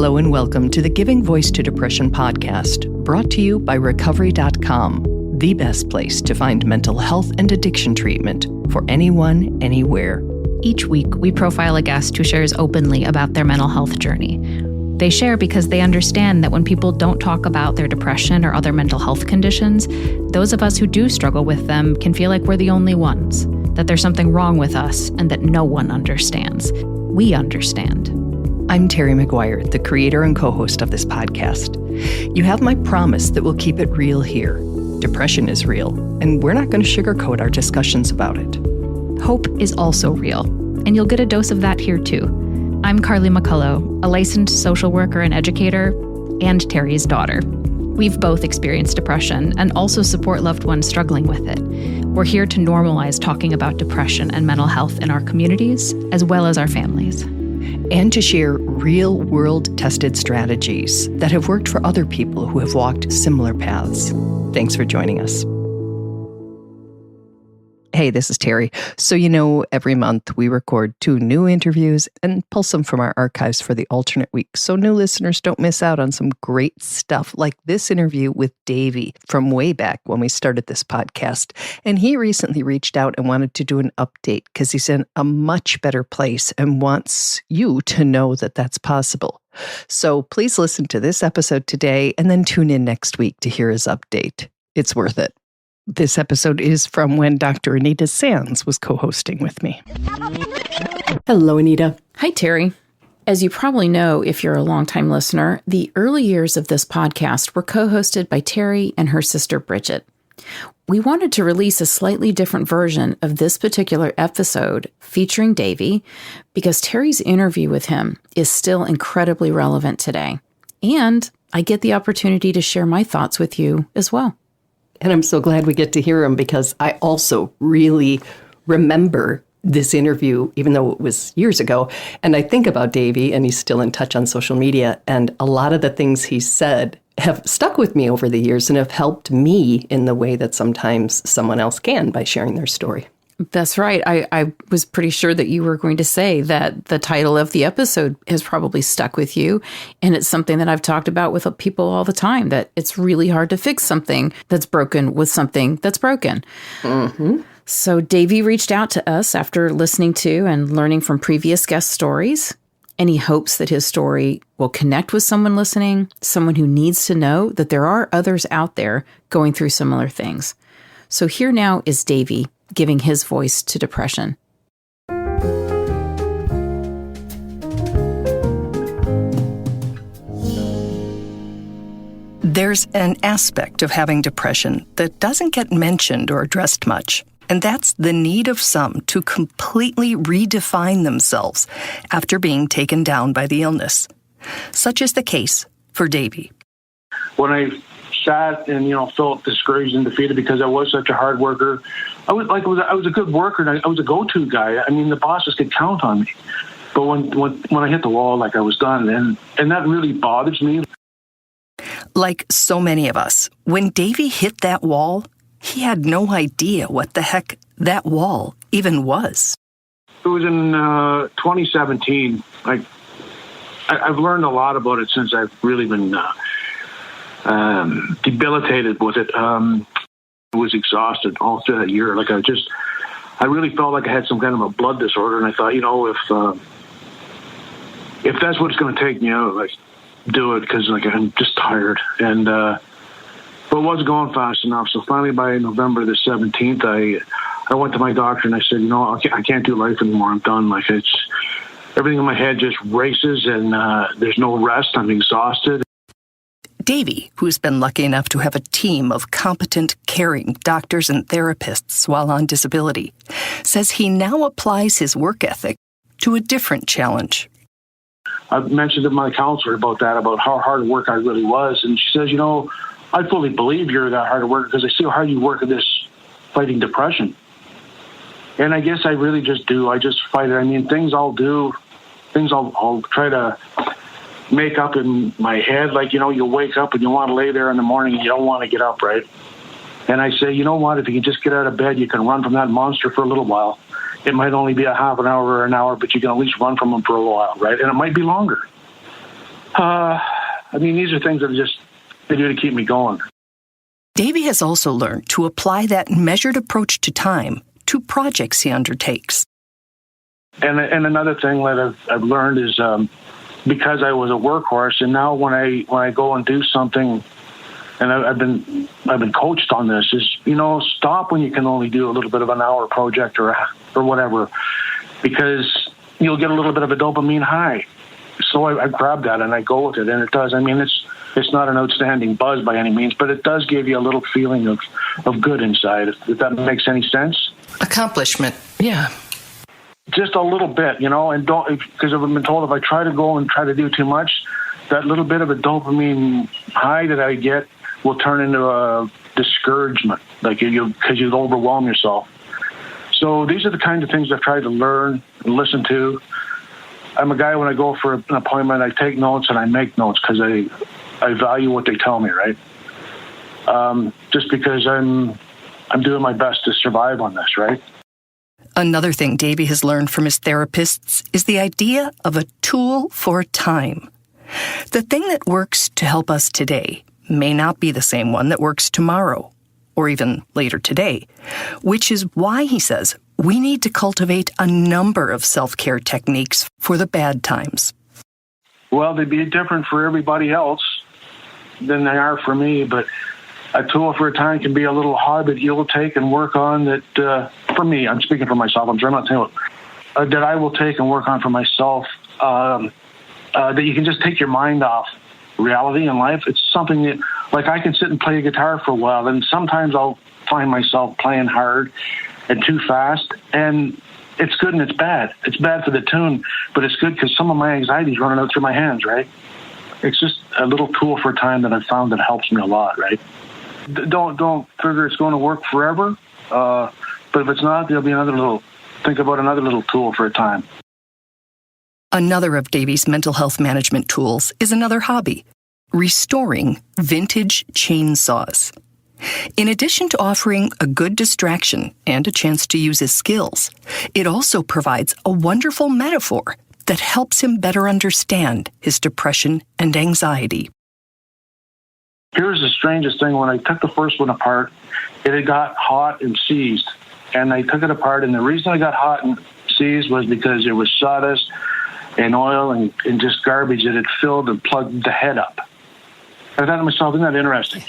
Hello and welcome to the Giving Voice to Depression podcast, brought to you by Recovery.com, the best place to find mental health and addiction treatment for anyone, anywhere. Each week, we profile a guest who shares openly about their mental health journey. They share because they understand that when people don't talk about their depression or other mental health conditions, those of us who do struggle with them can feel like we're the only ones, that there's something wrong with us, and that no one understands. We understand. I'm Terry McGuire, the creator and co-host of this podcast. You have my promise that we'll keep it real here. Depression is real, and we're not going to sugarcoat our discussions about it. Hope is also real, and you'll get a dose of that here too. I'm Carly McCullough, a licensed social worker and educator, and Terry's daughter. We've both experienced depression and also support loved ones struggling with it. We're here to normalize talking about depression and mental health in our communities, as well as our families. And to share real-world tested strategies that have worked for other people who have walked similar paths. Thanks for joining us. Hey, this is Terry. So every month we record 2 new interviews and pull some from our archives for the alternate week, so new listeners don't miss out on some great stuff like this interview with Davey from way back when we started this podcast. And he recently reached out and wanted to do an update because he's in a much better place and wants you to know that that's possible. So please listen to this episode today and then tune in next week to hear his update. It's worth it. This episode is from when Dr. Anita Sands was co-hosting with me. Hello, Anita. Hi, Terry. As you probably know, if you're a longtime listener, the early years of this podcast were co-hosted by Terry and her sister, Bridget. We wanted to release a slightly different version of this particular episode featuring Davey because Terry's interview with him is still incredibly relevant today. And I get the opportunity to share my thoughts with you as well. And I'm so glad we get to hear him because I also really remember this interview, even though it was years ago. And I think about Davey, and he's still in touch on social media. And a lot of the things he said have stuck with me over the years and have helped me in the way that sometimes someone else can by sharing their story. That's right. I was pretty sure that you were going to say that the title of the episode has probably stuck with you. And it's something that I've talked about with people all the time, that it's really hard to fix something that's broken with something that's broken. Mm-hmm. So Davey reached out to us after listening to and learning from previous guest stories. And he hopes that his story will connect with someone listening, someone who needs to know that there are others out there going through similar things. So here now is Davey giving his voice to depression. There's an aspect of having depression that doesn't get mentioned or addressed much, and that's the need of some to completely redefine themselves after being taken down by the illness. Such is the case for Davey. When I sat and felt discouraged and defeated because I was such a hard worker, I was a good worker and I was a go-to guy. I mean, the bosses could count on me. But when I hit the wall, I was done, and that really bothers me. Like so many of us, when Davey hit that wall, he had no idea what the heck that wall even was. It was in 2017. I've learned a lot about it since I've really been debilitated with it. I was exhausted all through that year. I really felt like I had some kind of a blood disorder, and I thought, if that's what it's going to take me out, do it, because I'm just tired. And but it wasn't going fast enough. So finally, by November the 17th, I went to my doctor and I said, I can't do life anymore. I'm done. It's everything in my head just races, and there's no rest. I'm exhausted. Davey, who's been lucky enough to have a team of competent, caring doctors and therapists while on disability, says he now applies his work ethic to a different challenge. I've mentioned to my counselor about how hard work I really was, and she says, I fully believe you're that hard worker because I see how hard you work at this fighting depression. And I guess I really just do. I just fight it. I mean, things I'll try to make up in my head. You wake up and you want to lay there in the morning and you don't want to get up, right? And I say, you know what, if you can just get out of bed, you can run from that monster for a little while. It might only be a half an hour or an hour, but you can at least run from them for a while, right? And it might be longer. These are things that they do to keep me going. Davey has also learned to apply that measured approach to time to projects he undertakes. And another thing that I've learned is because I was a workhorse, and now when I go and do something, and I've been coached on this, is stop when you can only do a little bit of an hour project or whatever, because you'll get a little bit of a dopamine high. So I grab that and I go with it, and it does. It's not an outstanding buzz by any means, but it does give you a little feeling of good inside, if that makes any sense. Accomplishment, yeah. Just a little bit, and don't, because I've been told if I try to go and try to do too much, that little bit of a dopamine high that I get will turn into a discouragement, because you'll overwhelm yourself. So these are the kinds of things I've tried to learn and listen to. I'm a guy, when I go for an appointment, I take notes and I make notes because I value what they tell me, right? Just because I'm doing my best to survive on this, right? Another thing Davey has learned from his therapists is the idea of a tool for time. The thing that works to help us today may not be the same one that works tomorrow, or even later today, which is why, he says, we need to cultivate a number of self-care techniques for the bad times. Well, they'd be different for everybody else than they are for me, but a tool for a time can be a little hard that you'll take and work on that, for me, I'm speaking for myself, I'm sure I'm not saying that I will take and work on for myself, that you can just take your mind off reality in life. It's something that, like, I can sit and play a guitar for a while, and sometimes I'll find myself playing hard and too fast, and it's good and it's bad. It's bad for the tune, but it's good because some of my anxiety is running out through my hands, right? It's just a little tool for time that I've found that helps me a lot, right? Don't figure it's going to work forever, but if it's not, there'll be think about another little tool for a time. Another of Davey's mental health management tools is another hobby, restoring vintage chainsaws. In addition to offering a good distraction and a chance to use his skills, it also provides a wonderful metaphor that helps him better understand his depression and anxiety. Here's the strangest thing. When I took the first one apart, it had got hot and seized. And I took it apart, and the reason I got hot and seized was because there was sawdust and oil and just garbage that had filled and plugged the head up. I thought to myself, isn't that interesting?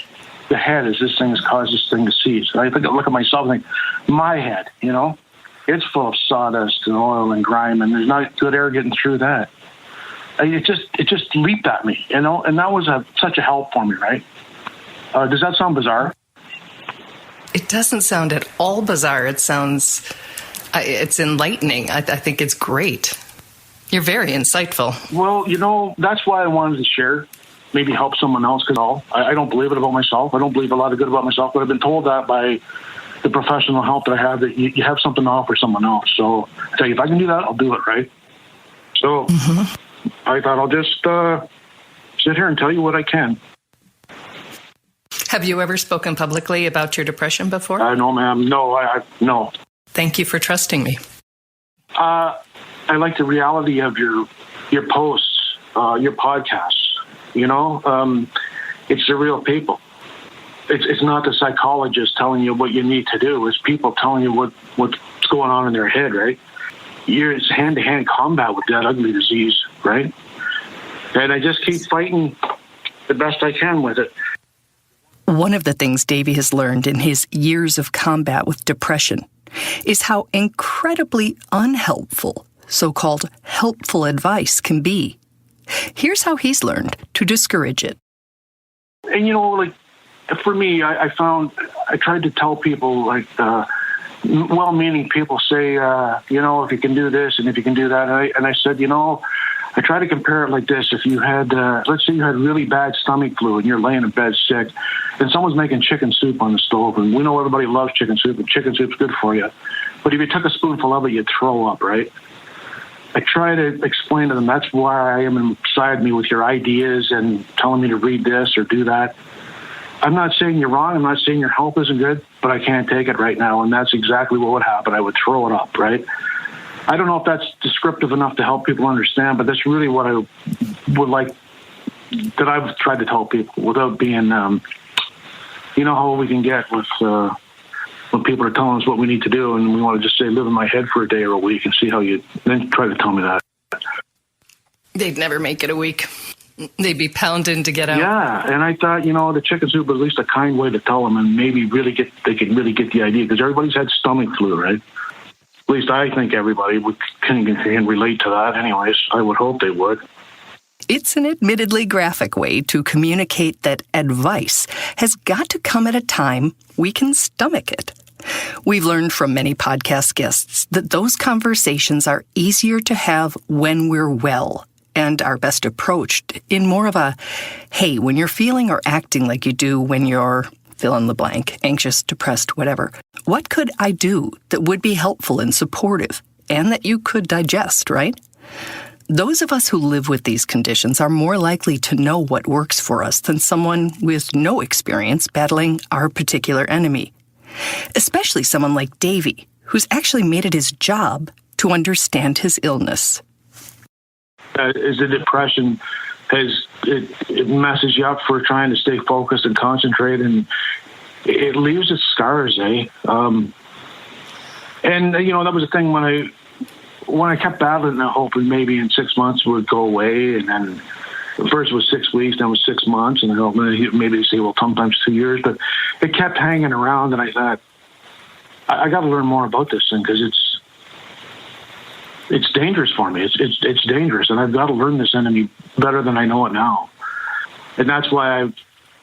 The head is this thing has caused this thing to seize. And I look at myself and think, my head, it's full of sawdust and oil and grime, and there's not good air getting through that. It just leaped at me, and that was such a help for me, right? Does that sound bizarre? It doesn't sound at all bizarre. It sounds, it's enlightening. I think it's great. You're very insightful. Well, that's why I wanted to share, maybe help someone else, because I don't believe it about myself. I don't believe a lot of good about myself, but I've been told that by the professional help that I have, that you have something to offer someone else. So I tell you, if I can do that, I'll do it, right? So I thought I'll just sit here and tell you what I can. Have you ever spoken publicly about your depression before? No, ma'am. No, no. Thank you for trusting me. I like the reality of your posts, your podcasts. It's the real people. It's not the psychologist telling you what you need to do. It's people telling you what's going on in their head, right? It's hand-to-hand combat with that ugly disease, right? And I just keep fighting the best I can with it. One of the things Davey has learned in his years of combat with depression is how incredibly unhelpful so-called helpful advice can be. Here's how he's learned to discourage it. And, for me, I found I tried to tell people, well-meaning people say, if you can do this and if you can do that. And I said, I try to compare it like this. If you had, let's say you had really bad stomach flu and you're laying in bed sick, and someone's making chicken soup on the stove, and we know everybody loves chicken soup, and chicken soup's good for you. But if you took a spoonful of it, you'd throw up, right? I try to explain to them that's why I am inside me with your ideas and telling me to read this or do that. I'm not saying you're wrong. I'm not saying your health isn't good, but I can't take it right now, and that's exactly what would happen. I would throw it up, right? I don't know if that's descriptive enough to help people understand, but that's really what I would like that I've tried to tell people without being, you know how we can get with when people are telling us what we need to do, and we want to just say, live in my head for a day or a week and see how you, then try to tell me that. They'd never make it a week. They'd be pounding to get out. Yeah, and I thought, you know, the chicken soup was at least a kind way to tell them, and maybe they could really get the idea, because everybody's had stomach flu, right? At least I think everybody can relate to that anyways. I would hope they would. It's an admittedly graphic way to communicate that advice has got to come at a time we can stomach it. We've learned from many podcast guests that those conversations are easier to have when we're well, and are best approached in more of a, hey, when you're feeling or acting like you do when you're fill in the blank, anxious, depressed, whatever, what could I do that would be helpful and supportive and that you could digest, right? Those of us who live with these conditions are more likely to know what works for us than someone with no experience battling our particular enemy, especially someone like Davey, who's actually made it his job to understand his illness. Is the depression, it messes you up for trying to stay focused and concentrate, and it leaves its scars, eh? And, you know, that was the thing when I kept battling it, hoping maybe in 6 months it would go away, and then first it was 6 weeks, then it was 6 months, and I thought maybe they say, well, sometimes 2 years, but it kept hanging around, and I thought, I got to learn more about this thing, because it's dangerous for me. It's dangerous, and I've got to learn this enemy better than I know it now. And that's why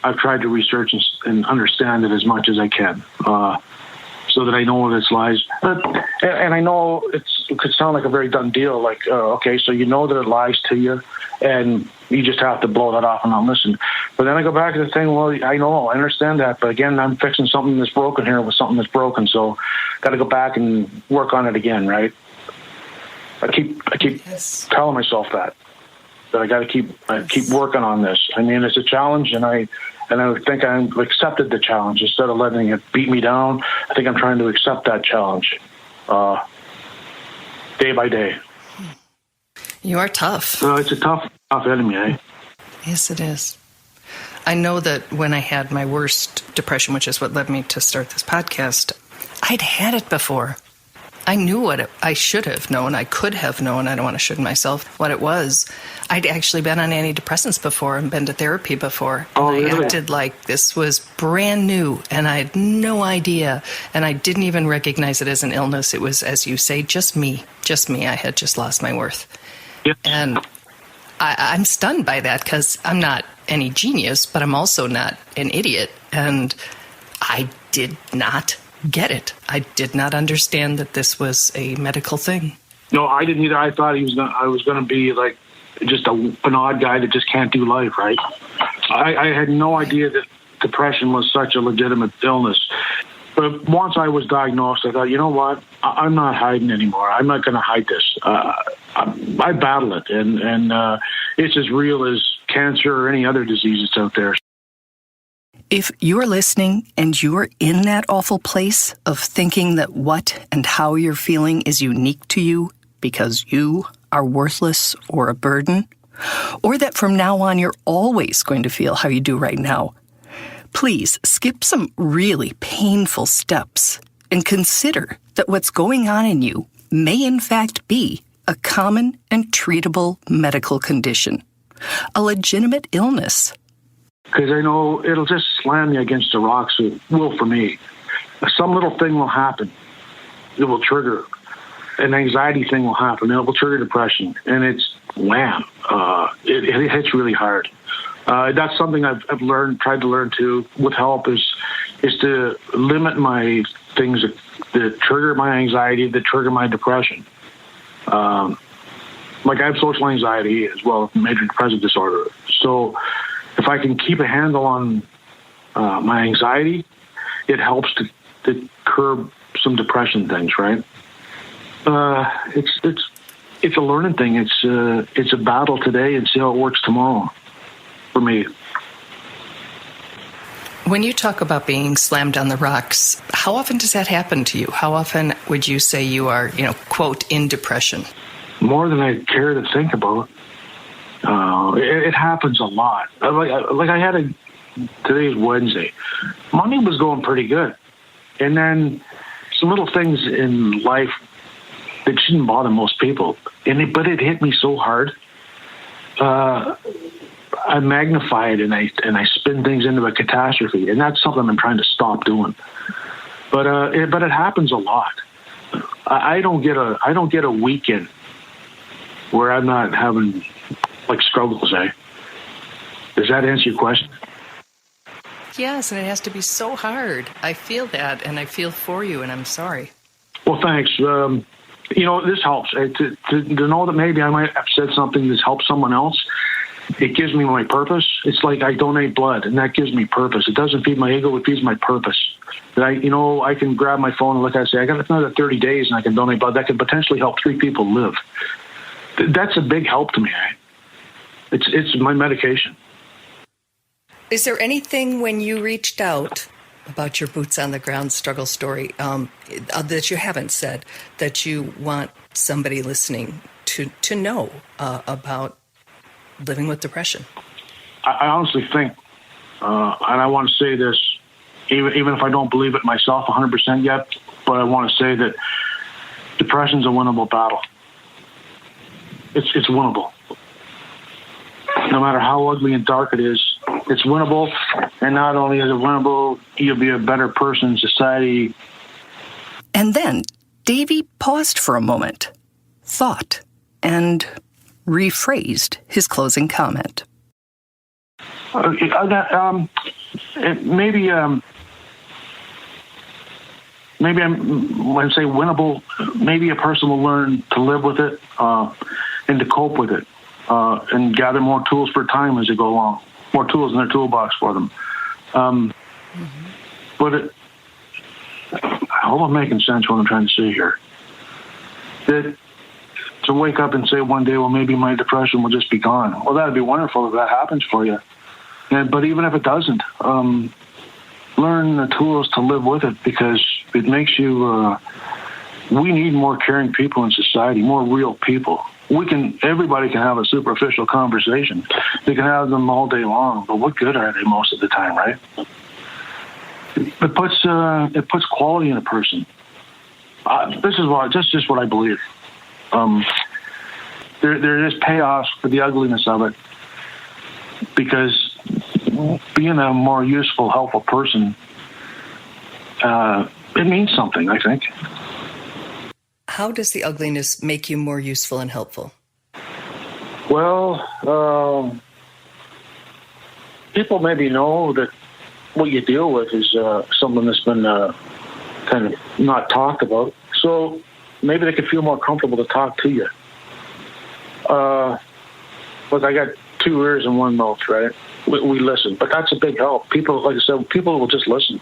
I've tried to research and understand it as much as I can, so that I know what its lies. And I know it could sound like a very done deal, like, okay, so you know that it lies to you, and you just have to blow that off and not listen. But then I go back to the thing, well, I know, I understand that, but again, I'm fixing something that's broken here with something that's broken, so got to go back and work on it again, right? I keep Yes. telling myself that I got to keep working on this. I mean, it's a challenge, and I think I've accepted the challenge instead of letting it beat me down. I think I'm trying to accept that challenge, day by day. You are tough. It's a tough enemy, eh? Yes, it is. I know that when I had my worst depression, which is what led me to start this podcast, I'd had it before. I knew what I should have known. I could have known. I don't want to should myself what it was. I'd actually been on antidepressants before and been to therapy before. And really? I acted like this was brand new, and I had no idea. And I didn't even recognize it as an illness. It was, as you say, just me. Just me. I had just lost my worth. Yep. And I'm stunned by that, because I'm not any genius, but I'm also not an idiot. And I did not get it. I did not understand that this was a medical thing. No, I didn't either. I thought I was going to be like just an odd guy that just can't do life, right? I had no idea that depression was such a legitimate illness. But once I was diagnosed, I thought, you know what? I'm not hiding anymore. I'm not going to hide this. I battle it, and it's as real as cancer or any other disease that's out there. If you're listening and you're in that awful place of thinking that what and how you're feeling is unique to you because you are worthless or a burden, or that from now on you're always going to feel how you do right now, please skip some really painful steps and consider that what's going on in you may in fact be a common and treatable medical condition, a legitimate illness. Because I know it'll just slam you against the rocks. It will for me. Some little thing will happen. It will trigger. An anxiety thing will happen. It will trigger depression. And it's wham. It hits really hard. That's something I've tried to learn too, with help, is to limit my things that trigger my anxiety, that trigger my depression. Like I have social anxiety as well as major depressive disorder. So if I can keep a handle on my anxiety, it helps to curb some depression things, right? It's a learning thing. It's a battle today and see how it works tomorrow for me. When you talk about being slammed on the rocks, how often does that happen to you? How often would you say you are, quote, in depression? More than I care to think about. It happens a lot. Like I had today's Wednesday. Monday was going pretty good. And then some little things in life that shouldn't bother most people. But it hit me so hard. I magnify it and I spin things into a catastrophe. And that's something I'm trying to stop doing. But it happens a lot. I don't get a weekend where I'm not having like struggles, eh? Does that answer your question? Yes, and it has to be so hard. I feel that, and I feel for you, and I'm sorry. Well, thanks. This helps. To know that maybe I might have said something that's helped someone else, it gives me my purpose. It's like I donate blood, and that gives me purpose. It doesn't feed my ego, it feeds my purpose. That I can grab my phone and look at it and say, I got another 30 days, and I can donate blood. That could potentially help 3 people live. That's a big help to me, eh? It's my medication. Is there anything when you reached out about your boots on the ground struggle story that you haven't said that you want somebody listening to know about living with depression? I honestly think, and I want to say this, even if I don't believe it myself 100% yet, but I want to say that depression's a winnable battle. It's winnable. No matter how ugly and dark it is, it's winnable. And not only is it winnable, you'll be a better person in society. And then Davey paused for a moment, thought, and rephrased his closing comment. Maybe when I say winnable, maybe a person will learn to live with it and to cope with it and gather more tools for time as they go along, more tools in their toolbox for them. But I hope I'm making sense what I'm trying to say here. That to wake up and say one day, well, maybe my depression will just be gone. Well, that'd be wonderful if that happens for you. But even if it doesn't, learn the tools to live with it, because it makes you, we need more caring people in society, more real people. Everybody can have a superficial conversation. They can have them all day long, but what good are they most of the time, right? It puts quality in a person. That's just what I believe. There is payoffs for the ugliness of it, because being a more useful, helpful person, it means something, I think. How does the ugliness make you more useful and helpful? Well, people maybe know that what you deal with is something that's been kind of not talked about. So maybe they could feel more comfortable to talk to you. Look, I got 2 ears and 1 mouth, right? We listen, but that's a big help. People, like I said, people will just listen.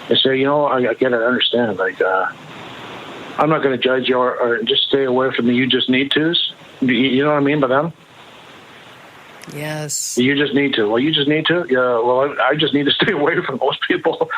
They say, I get it, I understand. Like, I'm not going to judge you or just stay away from the you just need to's. You know what I mean by them? Yes. You just need to. Well, you just need to? Yeah, well, I just need to stay away from most people.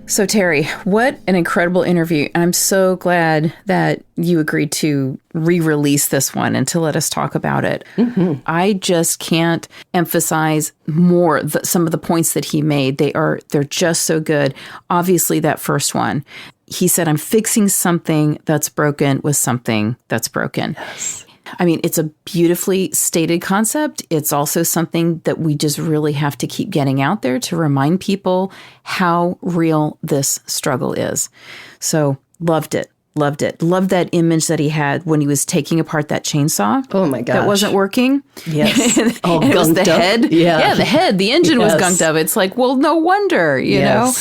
So, Terry, what an incredible interview. I'm so glad that you agreed to re-release this one and to let us talk about it. Mm-hmm. I just can't emphasize more some of the points that he made. They're just so good. Obviously, that first one, he said, I'm fixing something that's broken with something that's broken. Yes. I mean, it's a beautifully stated concept. It's also something that we just really have to keep getting out there to remind people how real this struggle is. So loved it. Loved it. Loved that image that he had when he was taking apart that chainsaw. Oh my gosh. That wasn't working. Yes. All gunked it was the up. Head. Yeah, the head. The engine was gunked up. It's like, well, no wonder, you know?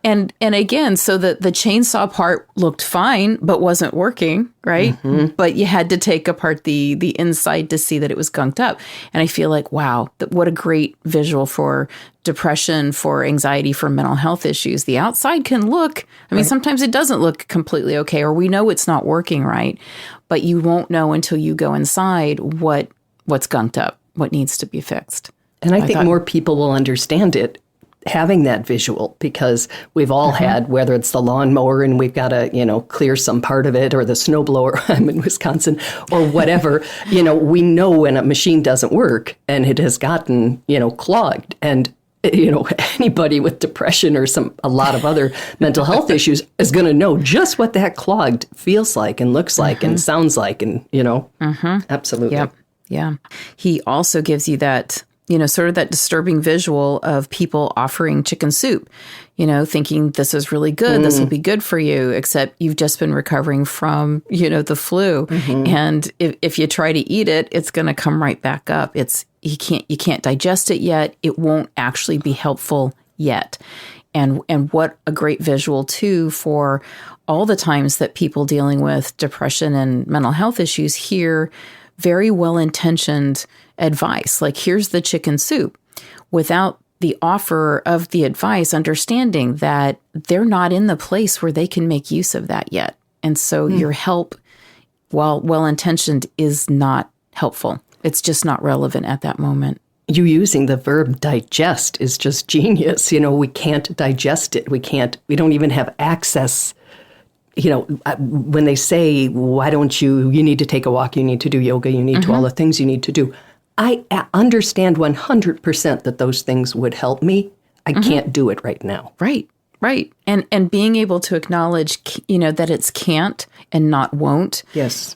And again, so the chainsaw part looked fine, but wasn't working, right? Mm-hmm. But you had to take apart the inside to see that it was gunked up. And I feel like, wow, what a great visual for depression, for anxiety, for mental health issues. The outside can look, I mean, sometimes it doesn't look completely okay, or we know it's not working right, but you won't know until you go inside what's gunked up, what needs to be fixed. And I think more people will understand it having that visual, because we've all had, whether it's the lawnmower and we've got to, clear some part of it, or the snowblower, I'm in Wisconsin, or whatever, we know when a machine doesn't work and it has gotten, clogged. And, anybody with depression or a lot of other mental health issues is going to know just what that clogged feels like and looks like and sounds like. And, absolutely. Yep. Yeah. He also gives you that, sort of that disturbing visual of people offering chicken soup, thinking this is really good. This will be good for you, except you've just been recovering from, the flu. And if you try to eat it, it's going to come right back up. You can't digest it yet. It won't actually be helpful yet. And what a great visual too for all the times that people dealing with depression and mental health issues hear very well-intentioned advice, like here's the chicken soup, without the offer of the advice, understanding that they're not in the place where they can make use of that yet. And so your help, while well-intentioned, is not helpful. It's just not relevant at that moment. You using the verb digest is just genius. We can't digest it. We don't even have access. When they say, why don't you need to take a walk, you need to do yoga, you need to all the things you need to do. I understand 100% that those things would help me. I can't do it right now. Right. And being able to acknowledge, that it's can't and not won't. Yes.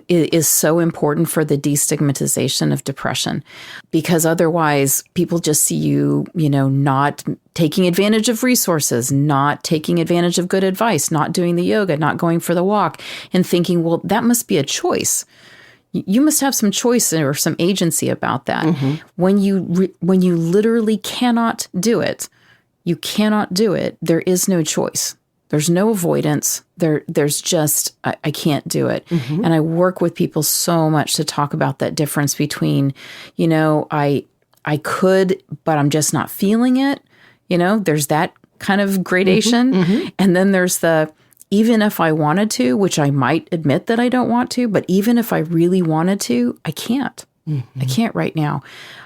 Is so important for the destigmatization of depression, because otherwise people just see you, not taking advantage of resources, not taking advantage of good advice, not doing the yoga, not going for the walk, and thinking, well, that must be a choice. You must have some choice or some agency about that. When you literally cannot do it, you cannot do it. There is no choice. There's no avoidance. There's just, I can't do it. And I work with people so much to talk about that difference between, I could, but I'm just not feeling it. There's that kind of gradation. And then there's the, even if I wanted to, which I might admit that I don't want to, but even if I really wanted to, I can't. I can't right now.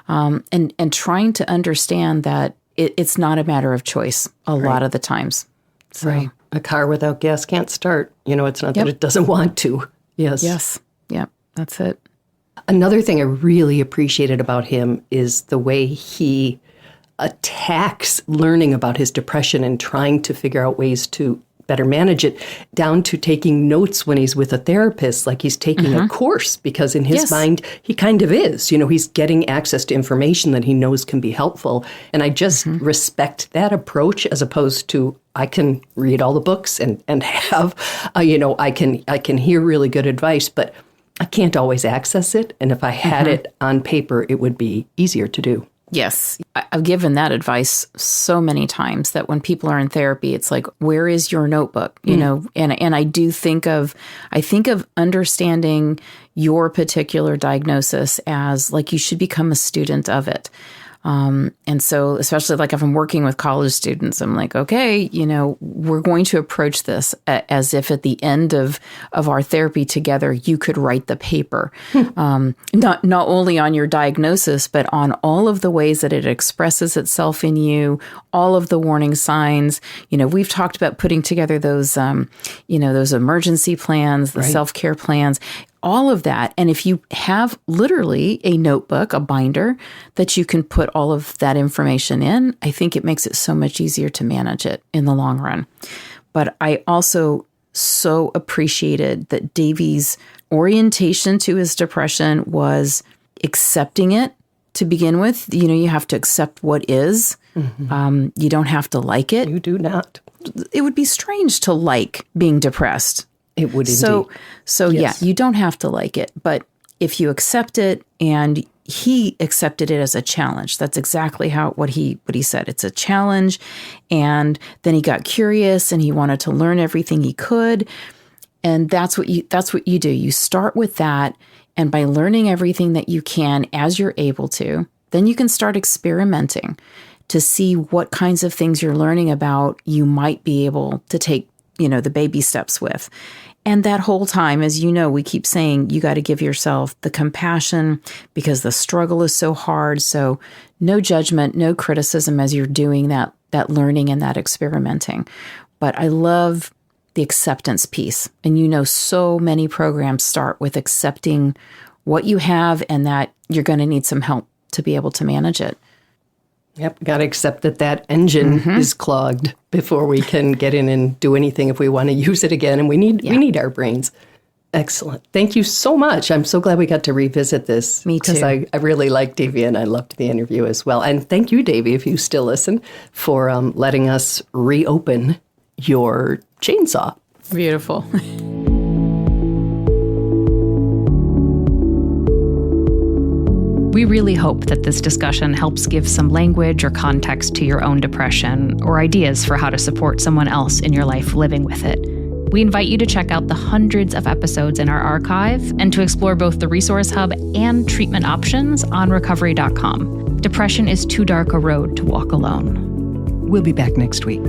And trying to understand that it's not a matter of choice a lot of the times. So. Right. A car without gas can't start. It's not that it doesn't want to. Yes. Yep. That's it. Another thing I really appreciated about him is the way he attacks learning about his depression and trying to figure out ways to better manage it, down to taking notes when he's with a therapist, like he's taking a course, because in his mind, he kind of is. He's getting access to information that he knows can be helpful. And I just respect that approach, as opposed to, I can read all the books and have, I can hear really good advice, but I can't always access it. And if I had it on paper, it would be easier to do. Yes. I've given that advice so many times that when people are in therapy, it's like, where is your notebook? And I do think of understanding your particular diagnosis as like, you should become a student of it. And so, especially like if I'm working with college students, I'm like, okay, we're going to approach this as if at the end of our therapy together, you could write the paper, not only on your diagnosis, but on all of the ways that it expresses itself in you, all of the warning signs. We've talked about putting together those, those emergency plans, the self-care plans, all of that. And if you have literally a notebook, a binder that you can put all of that information in, I think it makes it so much easier to manage it in the long run. But I also so appreciated that Davey's orientation to his depression was accepting it to begin with. You have to accept what is. You don't have to like it. You do not. It would be strange to like being depressed. It would indeed. So yes. Yeah, you don't have to like it, but if you accept it, and he accepted it as a challenge. That's exactly what he said. It's a challenge. And then he got curious and he wanted to learn everything he could. And that's what you do. You start with that, and by learning everything that you can as you're able to, then you can start experimenting to see what kinds of things you're learning about you might be able to take, the baby steps with. And that whole time, as you know, we keep saying you got to give yourself the compassion because the struggle is so hard. So no judgment, no criticism as you're doing that learning and that experimenting. But I love the acceptance piece. And you know, so many programs start with accepting what you have and that you're going to need some help to be able to manage it. Yep, got to accept that engine is clogged before we can get in and do anything if we want to use it again. And we need our brains. Excellent. Thank you so much. I'm so glad we got to revisit this. Me too. Because I really liked Davey and I loved the interview as well. And thank you, Davey, if you still listen, for letting us reopen your chainsaw. Beautiful. We really hope that this discussion helps give some language or context to your own depression or ideas for how to support someone else in your life living with it. We invite you to check out the hundreds of episodes in our archive and to explore both the Resource Hub and treatment options on recovery.com. Depression is too dark a road to walk alone. We'll be back next week.